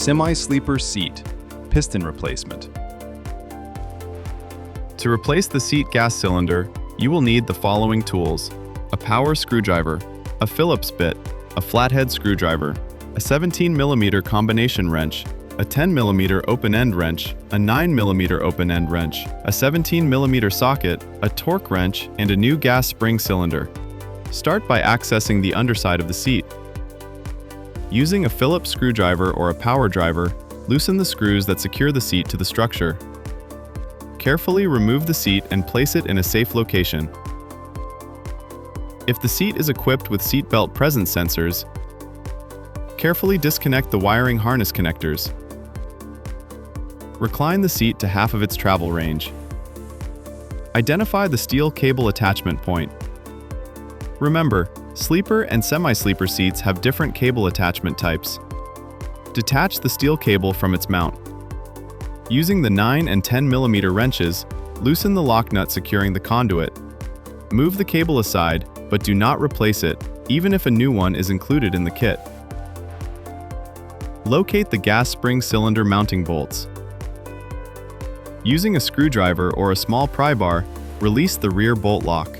Semi-sleeper seat, piston replacement. To replace the seat gas cylinder, you will need the following tools: a power screwdriver, a Phillips bit, a flathead screwdriver, a 17mm combination wrench, a 10mm open-end wrench, a 9mm open-end wrench, a 17mm socket, a torque wrench, and a new gas spring cylinder. Start by accessing the underside of the seat. Using a Phillips screwdriver or a power driver, loosen the screws that secure the seat to the structure. Carefully remove the seat and place it in a safe location. If the seat is equipped with seat belt presence sensors, carefully disconnect the wiring harness connectors. Recline the seat to half of its travel range. Identify the steel cable attachment point. Remember, sleeper and semi-sleeper seats have different cable attachment types. Detach the steel cable from its mount. Using the 9 and 10mm wrenches, loosen the lock nut securing the conduit. Move the cable aside, but do not replace it, even if a new one is included in the kit. Locate the gas spring cylinder mounting bolts. Using a screwdriver or a small pry bar, release the rear bolt lock.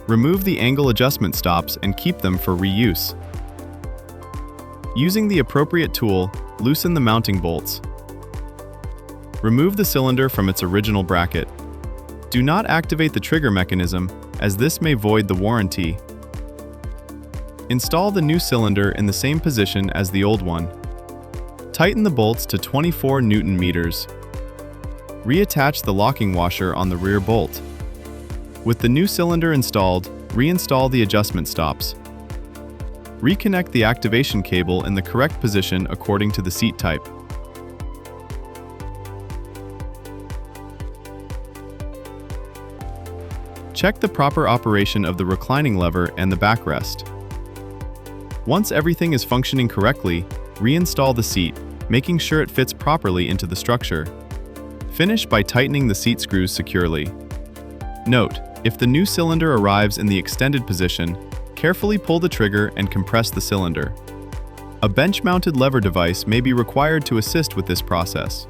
Remove the angle adjustment stops and keep them for reuse. Using the appropriate tool, loosen the mounting bolts. Remove the cylinder from its original bracket. Do not activate the trigger mechanism, as this may void the warranty. Install the new cylinder in the same position as the old one. Tighten the bolts to 24 Newton meters. Reattach the locking washer on the rear bolt. With the new cylinder installed, reinstall the adjustment stops. Reconnect the activation cable in the correct position according to the seat type. Check the proper operation of the reclining lever and the backrest. Once everything is functioning correctly, reinstall the seat, making sure it fits properly into the structure. Finish by tightening the seat screws securely. Note: if the new cylinder arrives in the extended position, carefully pull the trigger and compress the cylinder. A bench-mounted lever device may be required to assist with this process.